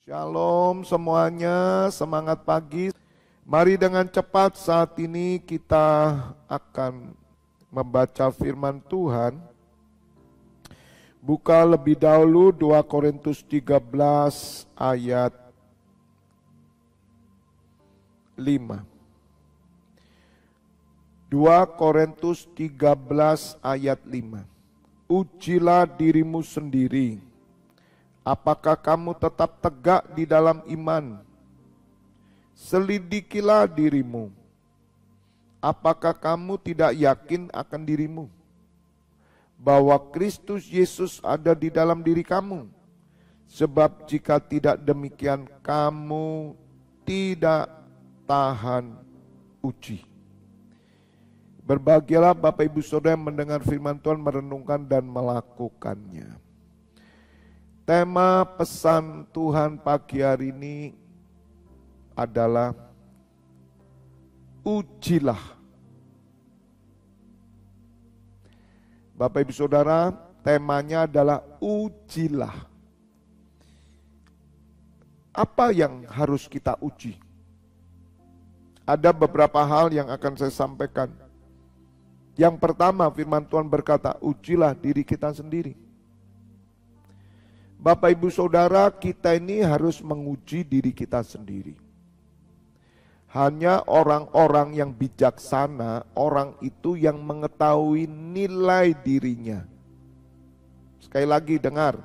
Shalom semuanya, semangat pagi. Mari dengan cepat saat ini kita akan membaca firman Tuhan. Buka lebih dahulu 2 Korintus 13 ayat 5. 2 Korintus 13 ayat 5. Ujilah dirimu sendiri. Apakah kamu tetap tegak di dalam iman? Selidikilah dirimu. Apakah kamu tidak yakin akan dirimu? Bahwa Kristus Yesus ada di dalam diri kamu. Sebab jika tidak demikian, kamu tidak tahan uji. Berbahagialah Bapak Ibu Saudara yang mendengar firman Tuhan, merenungkan dan melakukannya. Tema pesan Tuhan pagi hari ini adalah ujilah. Bapak Ibu Saudara, temanya adalah ujilah. Apa yang harus kita uji? Ada beberapa hal yang akan saya sampaikan. Yang pertama, firman Tuhan berkata, ujilah diri kita sendiri. Bapak Ibu Saudara, kita ini harus menguji diri kita sendiri. Hanya orang-orang yang bijaksana, orang itu yang mengetahui nilai dirinya. Sekali lagi dengar,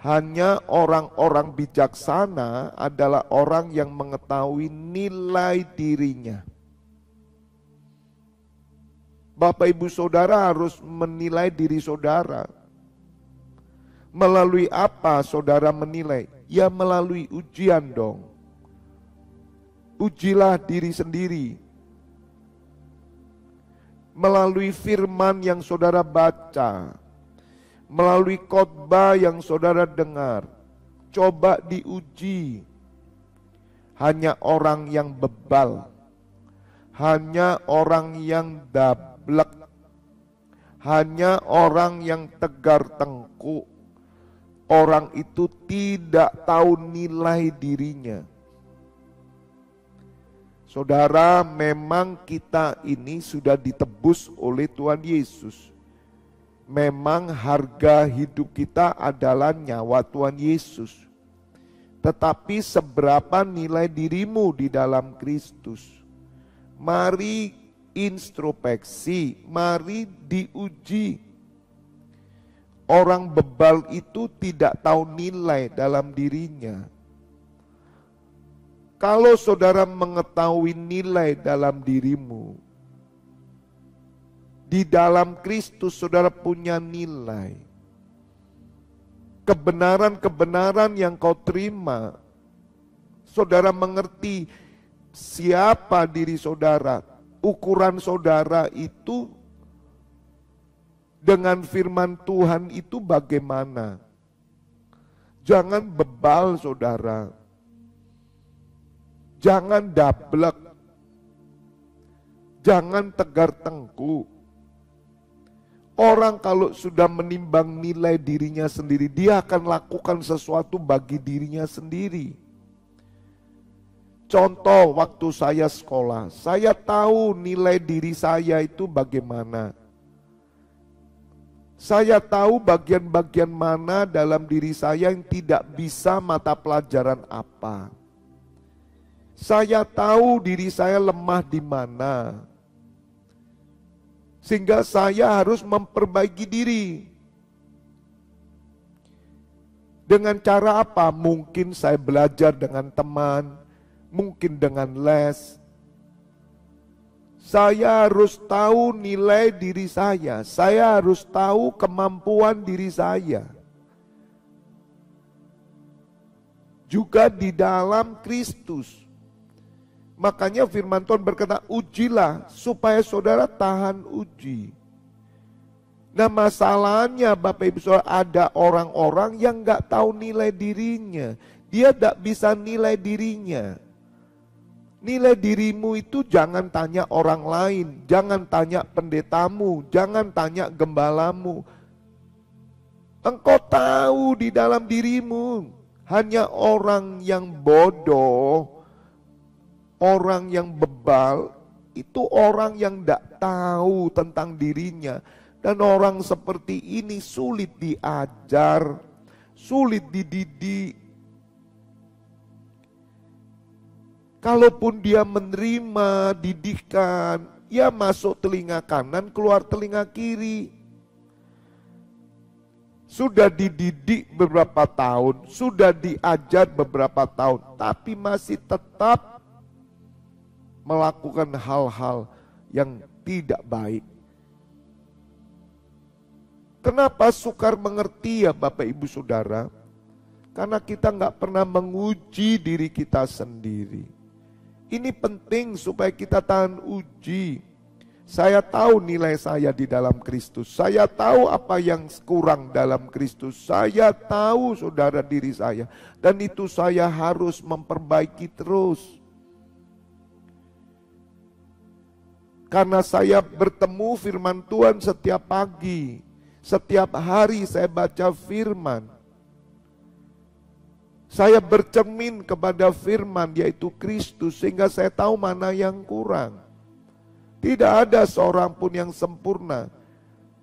hanya orang-orang bijaksana adalah orang yang mengetahui nilai dirinya. Bapak Ibu Saudara harus menilai diri saudara. Melalui apa saudara menilai? Ya melalui ujian dong. Ujilah diri sendiri. Melalui firman yang saudara baca. Melalui khotbah yang saudara dengar. Coba diuji. Hanya orang yang bebal. Hanya orang yang dablek. Hanya orang yang tegar tengkuk. Orang itu tidak tahu nilai dirinya. Saudara, memang kita ini sudah ditebus oleh Tuhan Yesus. Memang harga hidup kita adalah nyawa Tuhan Yesus. Tetapi seberapa nilai dirimu di dalam Kristus? Mari introspeksi, mari diuji. Orang bebal itu tidak tahu nilai dalam dirinya. Kalau saudara mengetahui nilai dalam dirimu, di dalam Kristus saudara punya nilai. Kebenaran-kebenaran yang kau terima, saudara mengerti siapa diri saudara. Ukuran saudara itu dengan firman Tuhan itu bagaimana? Jangan bebal saudara. Jangan dablek. Jangan tegar tengkuk. Orang kalau sudah menimbang nilai dirinya sendiri, dia akan lakukan sesuatu bagi dirinya sendiri. Contoh waktu saya sekolah, saya tahu nilai diri saya itu bagaimana. Saya tahu bagian-bagian mana dalam diri saya yang tidak bisa mata pelajaran apa. Saya tahu diri saya lemah di mana. Sehingga saya harus memperbaiki diri. Dengan cara apa? Mungkin saya belajar dengan teman, mungkin dengan les. Saya harus tahu nilai diri saya harus tahu kemampuan diri saya. Juga di dalam Kristus. Makanya firman Tuhan berkata, ujilah supaya saudara tahan uji. Nah masalahnya Bapak Ibu Saudara, ada orang-orang yang gak tahu nilai dirinya. Dia gak bisa nilai dirinya. Nilai dirimu itu jangan tanya orang lain, jangan tanya pendetamu, jangan tanya gembalamu. Engkau tahu di dalam dirimu, Hanya orang yang bodoh, orang yang bebal, itu orang yang tidak tahu tentang dirinya. Dan orang seperti ini sulit diajar, sulit dididik. Kalaupun dia menerima didikan, ya masuk telinga kanan, keluar telinga kiri. Sudah dididik beberapa tahun, sudah diajar beberapa tahun, tapi masih tetap melakukan hal-hal yang tidak baik. Kenapa sukar mengerti ya Bapak Ibu Saudara? Karena kita nggak pernah menguji diri kita sendiri. Ini penting supaya kita tahan uji. Saya tahu nilai saya di dalam Kristus. Saya tahu apa yang kurang dalam Kristus. Saya tahu saudara diri saya. Dan itu saya harus memperbaiki terus. Karena saya bertemu firman Tuhan setiap pagi. Setiap hari saya baca firman. Saya bercermin kepada firman yaitu Kristus sehingga saya tahu mana yang kurang. Tidak ada seorang pun yang sempurna.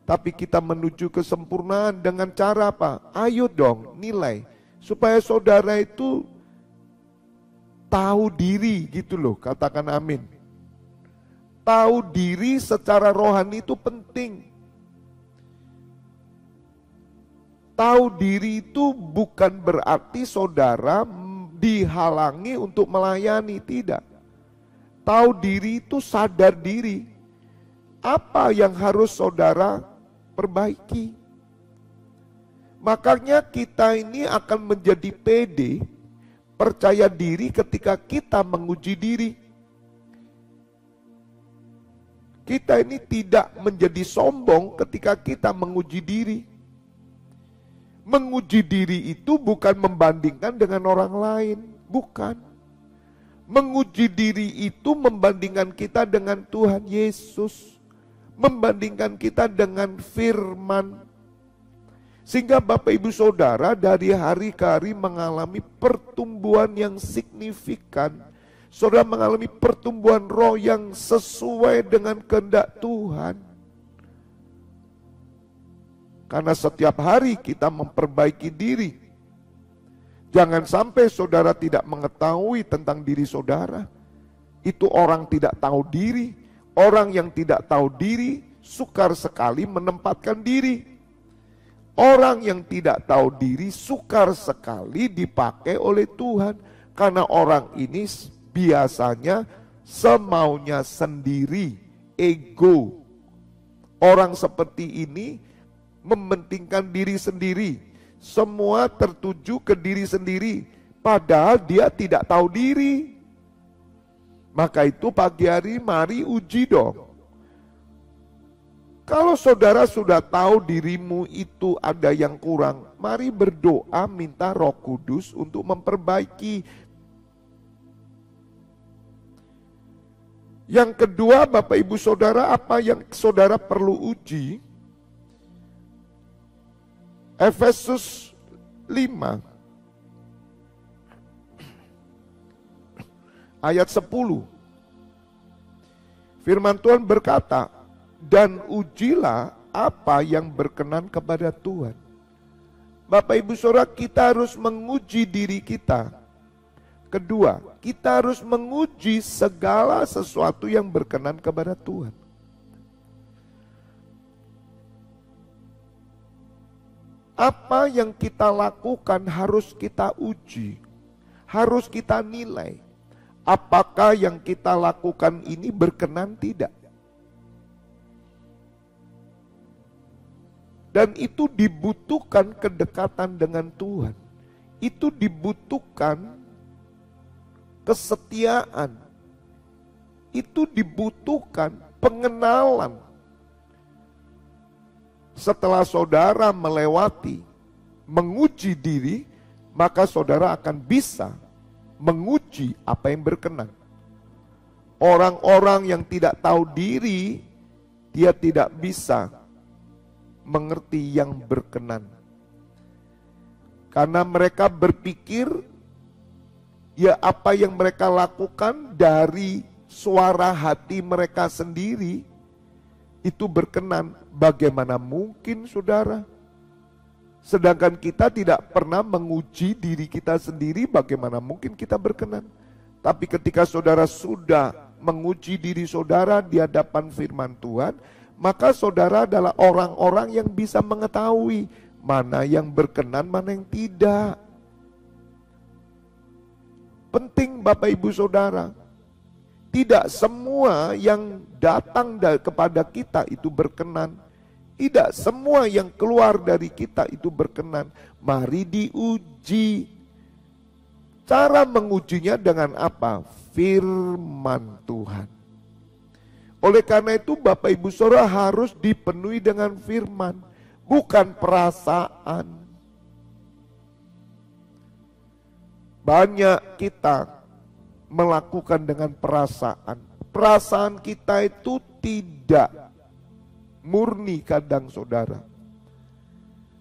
Tapi kita menuju kesempurnaan dengan cara apa? Ayo dong nilai. Supaya saudara itu tahu diri gitu loh, katakan amin. Tahu diri secara rohani itu penting. Tahu diri itu bukan berarti saudara dihalangi untuk melayani, tidak. Tahu diri itu sadar diri. Apa yang harus saudara perbaiki? Makanya kita ini akan menjadi pede, percaya diri ketika kita menguji diri. Kita ini tidak menjadi sombong ketika kita menguji diri. Menguji diri itu bukan membandingkan dengan orang lain, bukan. Menguji diri itu membandingkan kita dengan Tuhan Yesus, membandingkan kita dengan firman. Sehingga Bapak Ibu Saudara dari hari ke hari mengalami pertumbuhan yang signifikan. Saudara mengalami pertumbuhan roh yang sesuai dengan kehendak Tuhan. Karena setiap hari kita memperbaiki diri. Jangan sampai saudara tidak mengetahui tentang diri saudara. Itu orang tidak tahu diri. Orang yang tidak tahu diri sukar sekali menempatkan diri. Orang yang tidak tahu diri sukar sekali dipakai oleh Tuhan. Karena orang ini biasanya semaunya sendiri, ego. Orang seperti ini mementingkan diri sendiri, semua tertuju ke diri sendiri, padahal dia tidak tahu diri. Maka itu pagi hari mari uji dong. Kalau saudara sudah tahu dirimu itu ada yang kurang, mari berdoa minta Roh Kudus untuk memperbaiki. Yang kedua, Bapak Ibu Saudara, apa yang saudara perlu uji? Efesus 5 ayat 10. Firman Tuhan berkata, dan ujilah apa yang berkenan kepada Tuhan. Bapak Ibu Saudara, kita harus menguji diri kita. Kedua, kita harus menguji segala sesuatu yang berkenan kepada Tuhan. Apa yang kita lakukan harus kita uji, harus kita nilai. Apakah yang kita lakukan ini berkenan tidak? Dan itu dibutuhkan kedekatan dengan Tuhan. Itu dibutuhkan kesetiaan. Itu dibutuhkan pengenalan. Setelah saudara melewati, menguji diri, maka saudara akan bisa menguji apa yang berkenan. Orang-orang yang tidak tahu diri, dia tidak bisa mengerti yang berkenan. Karena mereka berpikir ya apa yang mereka lakukan dari suara hati mereka sendiri itu berkenan. Bagaimana mungkin saudara? Sedangkan kita tidak pernah menguji diri kita sendiri, bagaimana mungkin kita berkenan? Tapi ketika saudara sudah menguji diri saudara di hadapan firman Tuhan, maka saudara adalah orang-orang yang bisa mengetahui mana yang berkenan, mana yang tidak. Penting Bapak Ibu Saudara, tidak semua yang datang kepada kita itu berkenan. Tidak semua yang keluar dari kita itu berkenan. Mari diuji. Cara mengujinya dengan apa? Firman Tuhan. Oleh karena itu Bapak Ibu Saudara harus dipenuhi dengan firman, bukan perasaan. Banyak kita melakukan dengan perasaan. Perasaan kita itu tidak murni kadang saudara.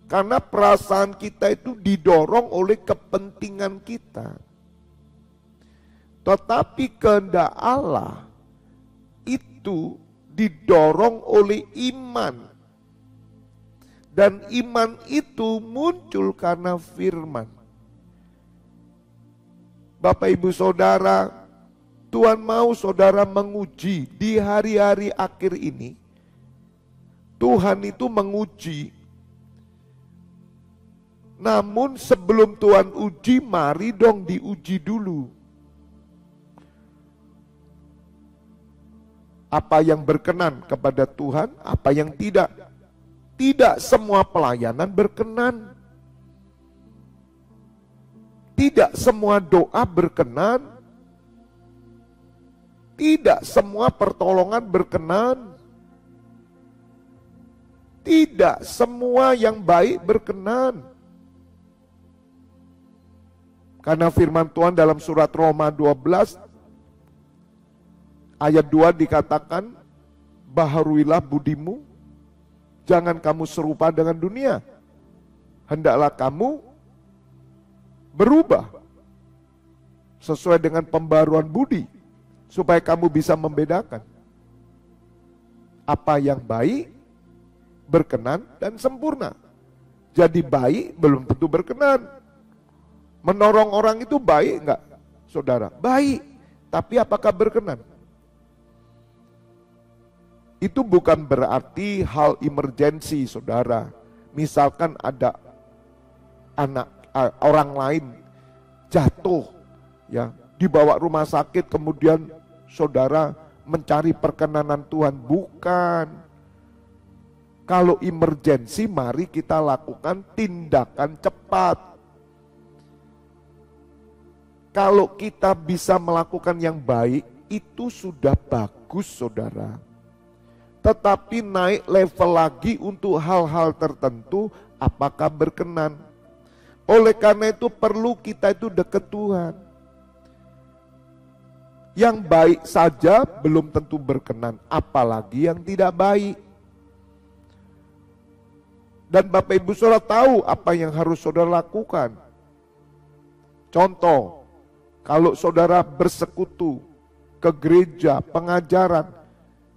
Karena perasaan kita itu didorong oleh kepentingan kita. Tetapi kehendak Allah itu didorong oleh iman. Dan iman itu muncul karena firman. Bapak Ibu Saudara, Tuhan mau saudara menguji di hari-hari akhir ini. Tuhan itu menguji. Namun sebelum Tuhan uji, mari dong diuji dulu. Apa yang berkenan kepada Tuhan, apa yang tidak. Tidak semua pelayanan berkenan. Tidak semua doa berkenan. Tidak semua pertolongan berkenan. Tidak semua yang baik berkenan. Karena firman Tuhan dalam surat Roma 12 ayat 2 dikatakan, baharuilah budimu, jangan kamu serupa dengan dunia. Hendaklah kamu berubah sesuai dengan pembaruan budi, supaya kamu bisa membedakan apa yang baik, berkenan, dan sempurna. Jadi baik belum tentu berkenan. Menolong orang itu baik enggak, saudara? Baik, tapi apakah berkenan? Itu bukan berarti hal emergensi, saudara. Misalkan ada orang lain jatuh, ya, dibawa rumah sakit, kemudian saudara mencari perkenanan Tuhan. Bukan. Kalau emergensi, mari kita lakukan tindakan cepat. Kalau kita bisa melakukan yang baik, itu sudah bagus, saudara. Tetapi naik level lagi untuk hal-hal tertentu, apakah berkenan? Oleh karena itu perlu kita itu dekat Tuhan. Yang baik saja belum tentu berkenan, apalagi yang tidak baik. Dan Bapak Ibu Saudara tahu apa yang harus saudara lakukan. Contoh, kalau saudara bersekutu ke gereja, pengajaran,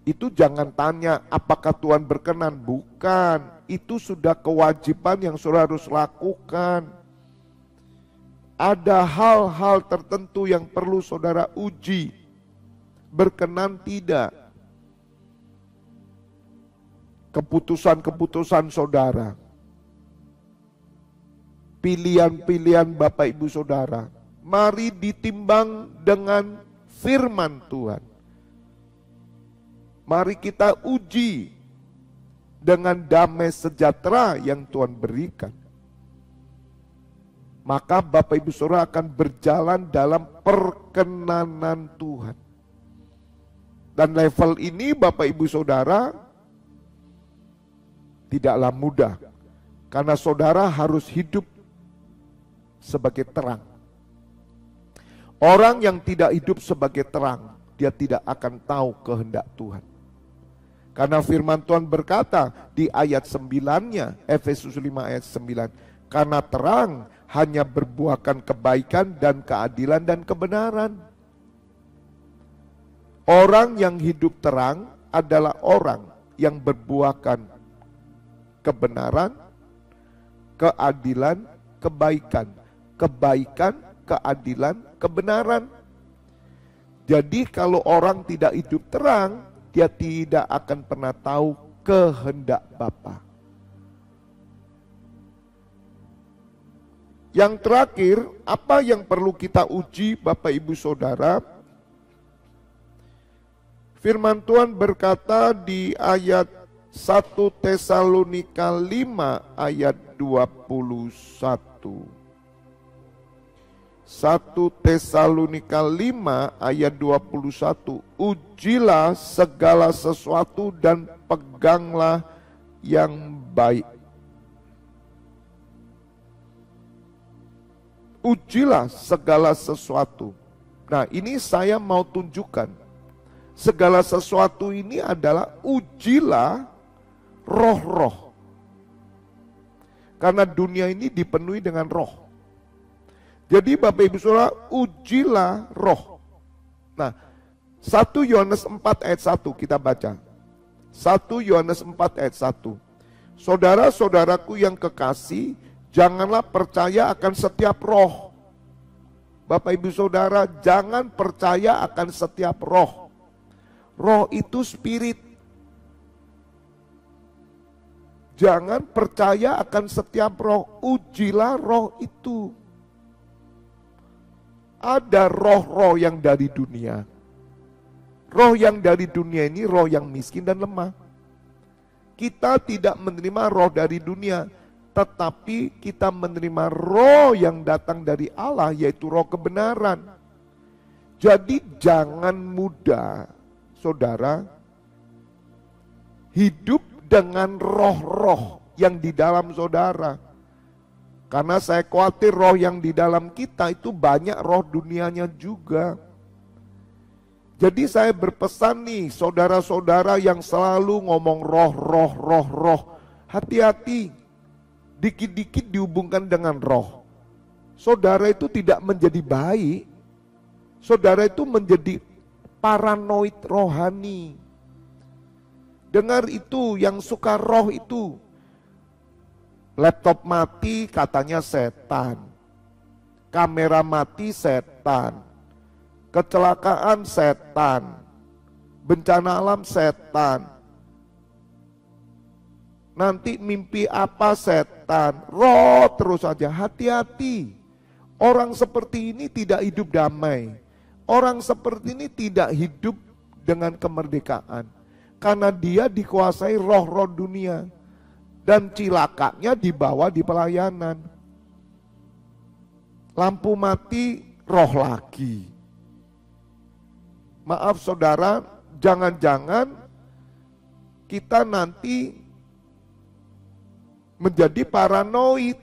itu jangan tanya apakah Tuhan berkenan. Bukan, itu sudah kewajiban yang saudara harus lakukan. Ada hal-hal tertentu yang perlu saudara uji. Berkenan tidak. Keputusan-keputusan saudara, pilihan-pilihan Bapak Ibu Saudara, mari ditimbang dengan firman Tuhan. Mari kita uji dengan damai sejahtera yang Tuhan berikan. Maka Bapak Ibu Saudara akan berjalan dalam perkenanan Tuhan. Dan level ini Bapak Ibu Saudara tidaklah mudah, karena saudara harus hidup sebagai terang. Orang yang tidak hidup sebagai terang, dia tidak akan tahu kehendak Tuhan. Karena firman Tuhan berkata di ayat 9-nya, Efesus 5 ayat 9, karena terang hanya berbuahkan kebaikan dan keadilan dan kebenaran. Orang yang hidup terang adalah orang yang berbuahkan kebenaran, keadilan, kebaikan. Kebaikan, keadilan, kebenaran. Jadi kalau orang tidak hidup terang, dia tidak akan pernah tahu kehendak Bapa. Yang terakhir, apa yang perlu kita uji Bapak Ibu Saudara? Firman Tuhan berkata di ayat 1 Tesalonika 5 ayat 21. 1 Tesalonika 5 ayat 21. Ujilah segala sesuatu dan peganglah yang baik. Ujilah segala sesuatu. Nah, ini saya mau tunjukkan. Segala sesuatu ini adalah ujilah roh-roh. Karena dunia ini dipenuhi dengan roh. Jadi Bapak Ibu Saudara, ujilah roh. Nah, 1 Yohanes 4 ayat 1 kita baca. 1 Yohanes 4 ayat 1. Saudara-saudaraku yang kekasih, janganlah percaya akan setiap roh. Bapak Ibu Saudara, jangan percaya akan setiap roh. Roh itu spirit. Jangan percaya akan setiap roh. Ujilah roh itu. Ada roh-roh yang dari dunia. Roh yang dari dunia ini roh yang miskin dan lemah. Kita tidak menerima roh dari dunia, tetapi kita menerima roh yang datang dari Allah, yaitu roh kebenaran. Jadi jangan mudah, saudara, hidup dengan roh-roh yang di dalam saudara. Karena saya khawatir roh yang di dalam kita itu banyak roh dunianya juga. Jadi saya berpesan nih, saudara-saudara yang selalu ngomong roh. Hati-hati, dikit-dikit dihubungkan dengan roh. Saudara itu tidak menjadi baik. Saudara itu menjadi paranoid rohani. Dengar itu, yang suka roh itu. Laptop mati katanya setan. Kamera mati setan. Kecelakaan setan. Bencana alam setan. Nanti mimpi apa setan. Roh terus saja, hati-hati. Orang seperti ini tidak hidup damai. Orang seperti ini tidak hidup dengan kemerdekaan. Karena dia dikuasai roh-roh dunia. Dan cilakanya dibawa di pelayanan. Lampu mati, roh lagi. Maaf saudara, jangan-jangan kita nanti menjadi paranoid.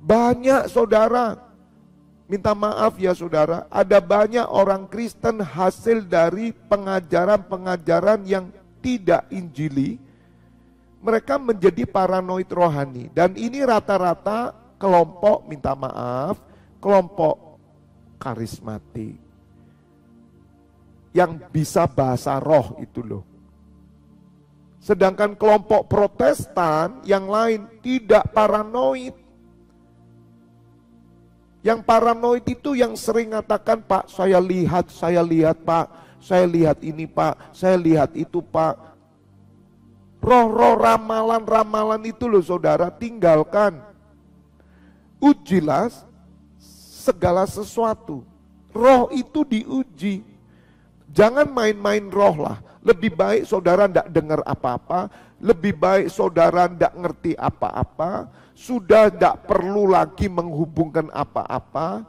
Banyak saudara, minta maaf ya saudara, ada banyak orang Kristen hasil dari pengajaran-pengajaran yang tidak injili. Mereka menjadi paranoid rohani. Dan ini rata-rata kelompok, minta maaf, kelompok karismatik. Yang bisa bahasa roh itu loh. Sedangkan kelompok Protestan yang lain tidak paranoid. Yang paranoid itu yang sering mengatakan, Pak, saya lihat Pak, saya lihat ini Pak, saya lihat itu Pak. Roh-roh ramalan-ramalan itu loh saudara, tinggalkan. Ujilah segala sesuatu. Roh itu diuji. Jangan main-main roh lah. Lebih baik saudara tidak dengar apa-apa. Lebih baik saudara tidak ngerti apa-apa. Sudah tidak perlu lagi menghubungkan apa-apa.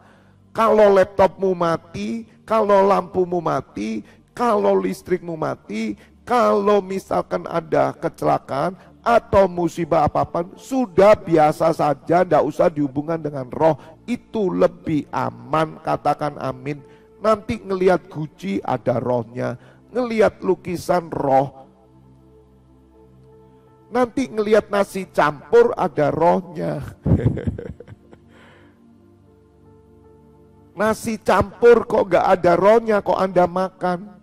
Kalau laptopmu mati, kalau lampumu mati, kalau listrikmu mati, kalau misalkan ada kecelakaan atau musibah apapun, sudah biasa saja, tidak usah dihubungkan dengan roh. Itu lebih aman, katakan amin. Nanti ngelihat Gucci ada rohnya, ngelihat lukisan roh. Nanti ngelihat nasi campur ada rohnya. Nasi campur kok gak ada rohnya, kok Anda makan?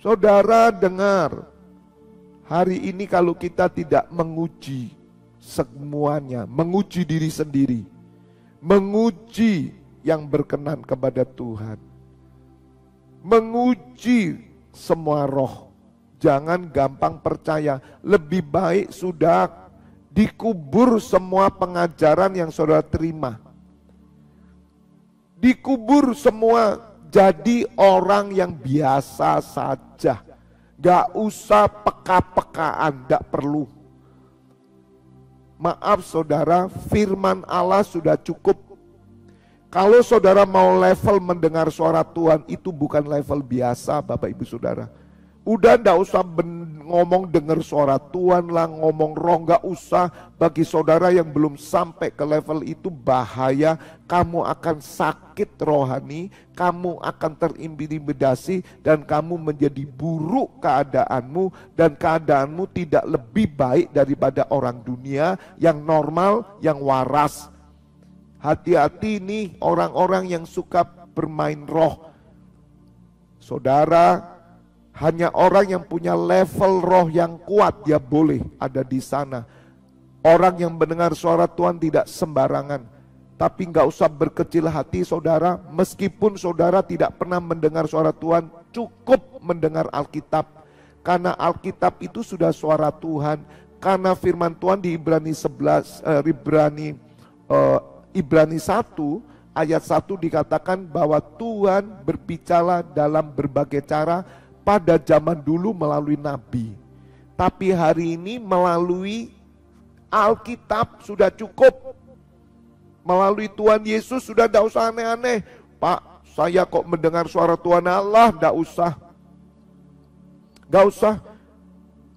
Saudara dengar, hari ini kalau kita tidak menguji semuanya, menguji diri sendiri, menguji yang berkenan kepada Tuhan, menguji semua roh, jangan gampang percaya. Lebih baik sudah dikubur semua pengajaran yang saudara terima. Dikubur semua, jadi orang yang biasa saja. Gak usah peka-pekaan, gak perlu. Maaf saudara, firman Allah sudah cukup. Kalau saudara mau level mendengar suara Tuhan, itu bukan level biasa Bapak Ibu Saudara. Udah gak usah ngomong dengar suara Tuhan lah, ngomong roh, gak usah. Bagi saudara yang belum sampai ke level itu bahaya. Kamu akan sakit rohani, kamu akan terintimidasi, dan kamu menjadi buruk keadaanmu. Dan keadaanmu tidak lebih baik daripada orang dunia yang normal, yang waras. Hati-hati nih orang-orang yang suka bermain roh. Saudara, hanya orang yang punya level roh yang kuat, dia boleh ada di sana. Orang yang mendengar suara Tuhan tidak sembarangan. Tapi nggak usah berkecil hati saudara, meskipun saudara tidak pernah mendengar suara Tuhan, cukup mendengar Alkitab. Karena Alkitab itu sudah suara Tuhan. Karena firman Tuhan di Ibrani 1 ayat 1 dikatakan bahwa Tuhan berbicara dalam berbagai cara. Pada zaman dulu melalui nabi, tapi hari ini melalui Alkitab sudah cukup. Melalui Tuhan Yesus sudah tidak usah aneh-aneh. Pak, saya kok mendengar suara Tuhan Allah, tidak usah. Gak usah.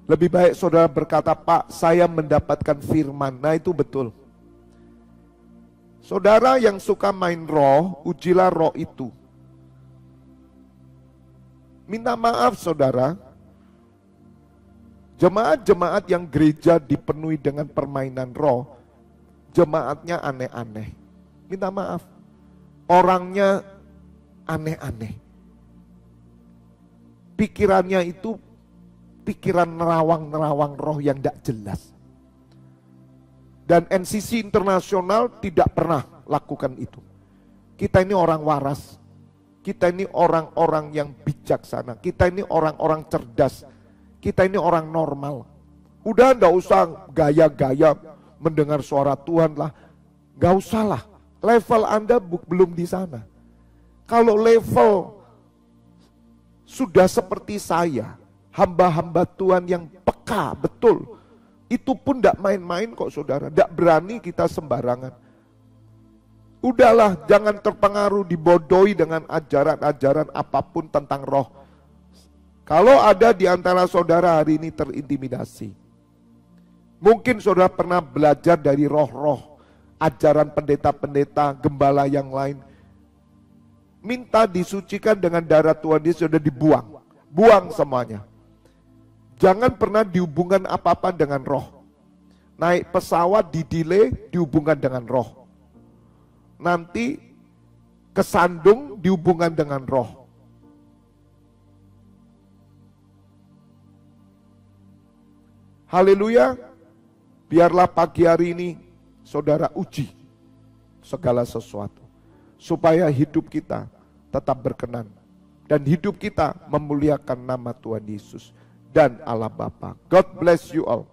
Lebih baik saudara berkata, Pak, saya mendapatkan firman. Nah itu betul. Saudara yang suka main roh, ujilah roh itu. Minta maaf saudara, jemaat-jemaat yang gereja dipenuhi dengan permainan roh, jemaatnya aneh-aneh. Minta maaf, orangnya aneh-aneh. Pikirannya itu pikiran nerawang-nerawang roh yang tidak jelas. Dan NCC Internasional tidak pernah lakukan itu. Kita ini orang waras. Kita ini orang-orang yang bijaksana. Kita ini orang-orang cerdas. Kita ini orang normal. Udah enggak usah gaya-gaya mendengar suara Tuhan lah. Enggak usah lah. Level Anda belum di sana. Kalau level sudah seperti saya, hamba-hamba Tuhan yang peka betul, itu pun enggak main-main kok saudara. Enggak berani kita sembarangan. Udahlah, jangan terpengaruh, dibodohi dengan ajaran-ajaran apapun tentang roh. Kalau ada di antara saudara hari ini terintimidasi, mungkin saudara pernah belajar dari roh-roh, ajaran pendeta-pendeta, gembala yang lain. Minta disucikan dengan darah Tuhan Yesus, sudah dibuang. Buang semuanya. Jangan pernah dihubungkan apa-apa dengan roh. Naik pesawat di-delay, dihubungkan dengan roh. Nanti kesandung dihubungkan dengan roh. Haleluya. Biarlah pagi hari ini saudara uji segala sesuatu, supaya hidup kita tetap berkenan, dan hidup kita memuliakan nama Tuhan Yesus dan Allah Bapa. God bless you all.